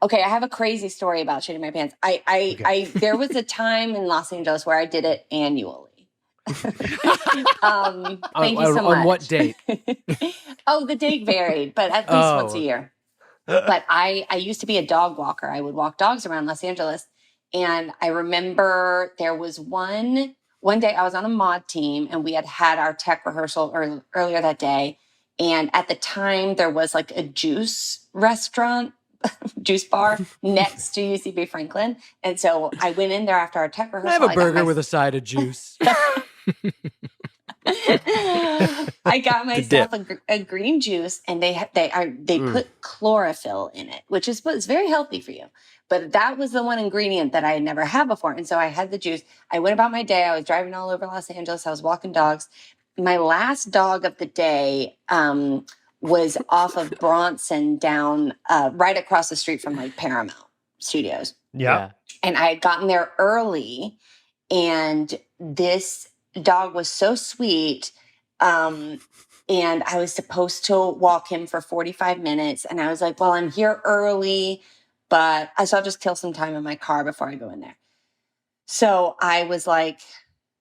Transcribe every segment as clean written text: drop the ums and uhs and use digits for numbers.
Okay, I have a crazy story about shitting my pants. There was a time in Los Angeles where I did it annually. Thank you so much. On what date? Oh, the date varied, but at least once a year. But I used to be a dog walker. I would walk dogs around Los Angeles. And I remember there was one day I was on a mod team and we had our tech rehearsal earlier that day. And at the time there was like a juice bar next to UCB Franklin. And so I went in there after our tech rehearsal. I have a burger with a side of juice. I got myself a green juice, and they put chlorophyll in it, which is very healthy for you. But that was the one ingredient that I had never had before. And so I had the juice. I went about my day. I was driving all over Los Angeles. I was walking dogs. My last dog of the day was off of Bronson down right across the street from like Paramount Studios. Yeah. And I had gotten there early, and this dog was so sweet. And I was supposed to walk him for 45 minutes. And I was like, well, I'm here early, but I'll just kill some time in my car before I go in there. So I was like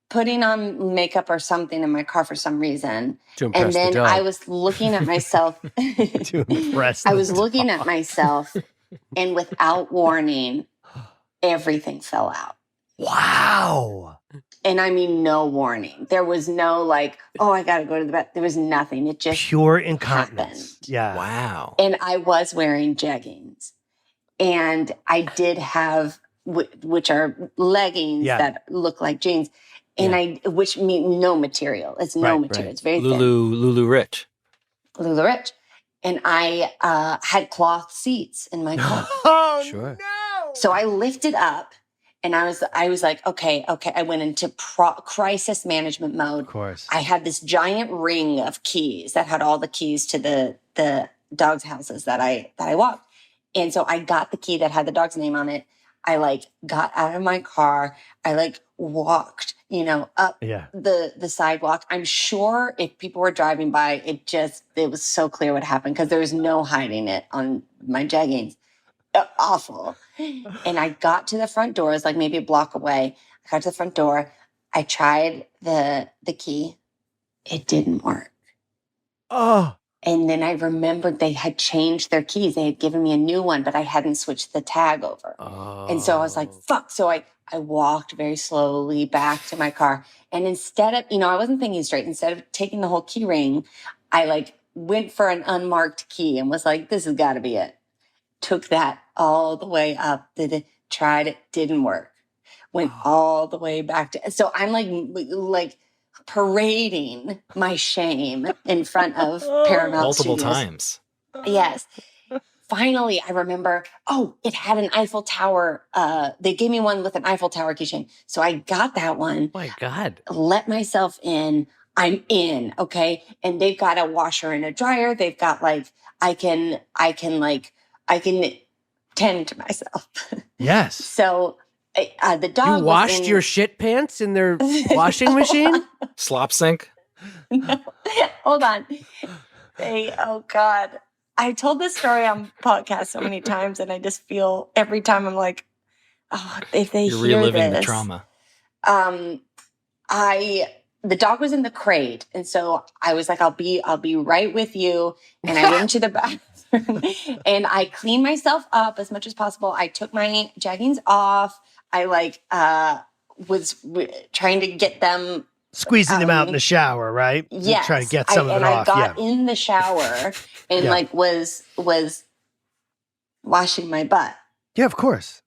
putting on makeup or something in my car for some reason. To impress and then the dog. I was looking at myself. To impress I was looking at myself, and without warning, everything fell out. Wow. And I mean, no warning. There was no like, oh, I got to go to the bathroom. There was nothing. It just pure incontinence. happened. Yeah. Wow. And I was wearing jeggings. And I did have, which are leggings that look like jeans. And which mean no material. It's no material. Right. It's very thin. Lulu Rich. Lulu Rich. And I had cloth seats in my car. Oh, sure. No. So I lifted up. And I was like, okay. I went into crisis management mode. Of course. I had this giant ring of keys that had all the keys to the dogs' houses that I walked. And so I got the key that had the dog's name on it. I like got out of my car. I like walked, up the sidewalk. I'm sure if people were driving by, it was so clear what happened because there was no hiding it on my jeggings. Awful. And I got to the front door. It was like maybe a block away. I got to the front door. I tried the key. It didn't work. Oh. And then I remembered they had changed their keys. They had given me a new one, but I hadn't switched the tag over. Oh. And so I was like, fuck. So I walked very slowly back to my car. And instead of, I wasn't thinking straight. Instead of taking the whole key ring, I like went for an unmarked key and was like, this has got to be it. Took that all the way up. Tried it, didn't work. Went all the way back to. So I'm like parading my shame in front of Paramount multiple Studios. times. Yes. Finally, I remember. Oh, it had an Eiffel Tower. They gave me one with an Eiffel Tower keychain, so I got that one. Oh my God! Let myself in. I'm in. Okay, and they've got a washer and a dryer. They've got like I can tend to myself. Yes. So the dog. You washed your shit pants in their washing machine? Slop sink? No. Hold on. Oh God. I told this story on podcast so many times, and I just feel every time I'm like, oh, if they You're hear reliving this. the trauma. The dog was in the crate, and so I was like, I'll be right with you. And I went to the bathroom and I cleaned myself up as much as possible. I took my jeggings off. I was trying to get them squeezing them out in the shower, right? Yes. Try to get some of it off. I got in the shower and was washing my butt. Yeah, of course.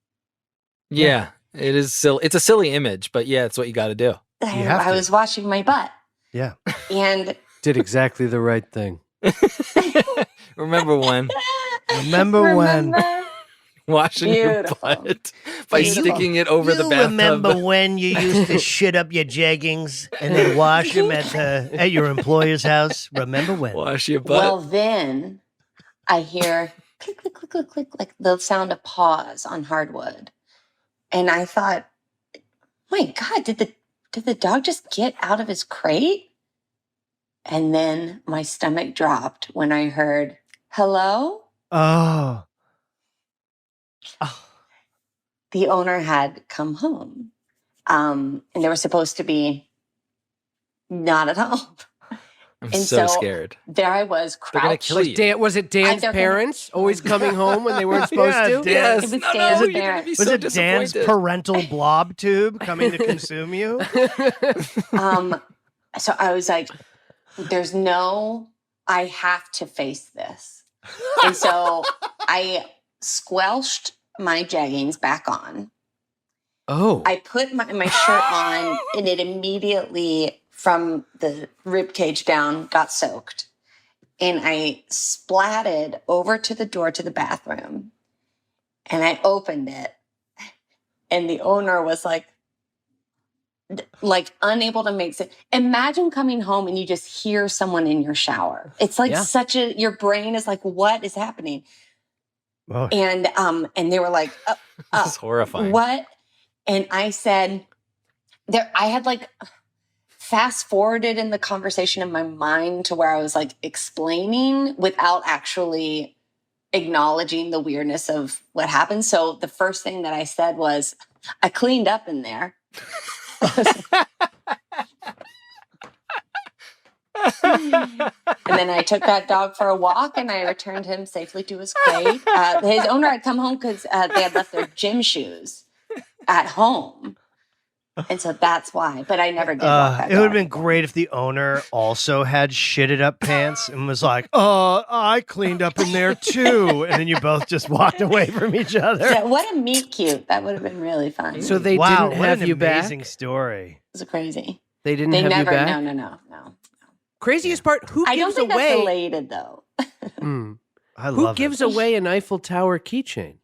Yeah, it is silly. It's a silly image, but yeah, it's what you got to do. I was washing my butt. Yeah. And did exactly the right thing. Remember when? Remember when? Washing your butt by sticking it over the bathtub. Remember when you used to shit up your jeggings and then wash them at your employer's house? Remember when? Wash your butt. Well, then I hear click, click, click, click, click, like the sound of paws on hardwood. And I thought, my God, did the dog just get out of his crate? And then my stomach dropped when I heard, hello? Oh. the owner had come home. And they were supposed to be not at home. I'm And so so scared. There I was They're gonna crouched. kill you. Was it Dan's They're gonna- parents always coming home when they weren't supposed Yeah, to? Dan. Yes. It was No, Dan's you're gonna parents. be Was so it Dan's disappointed. parental blob tube coming to consume you? So I was like, I have to face this. And so I squelched my jeggings back on. Oh. I put my shirt on and it immediately from the rib cage down got soaked. And I splatted over to the door to the bathroom and I opened it. And the owner was like unable to make sense. Imagine coming home and you just hear someone in your shower. It's like your brain is like, what is happening? Oh. And they were like, This is horrifying. What? And I said, I had like fast forwarded in the conversation in my mind to where I was like explaining without actually acknowledging the weirdness of what happened. So the first thing that I said was, I cleaned up in there. And then I took that dog for a walk and I returned him safely to his crate. His owner had come home because they had left their gym shoes at home. And so that's why. But I never did walk that It would have dog. been great if the owner also had shitted up pants and was like, I cleaned up in there too. And then you both just walked away from each other. So what a meet cute. That would have been really fun. So they Wow, didn't what have an you back? amazing story. It was crazy. They didn't They have never, you back? no. Craziest part, who I don't gives think that's away? related though. I Who love gives it. away an Eiffel Tower keychain?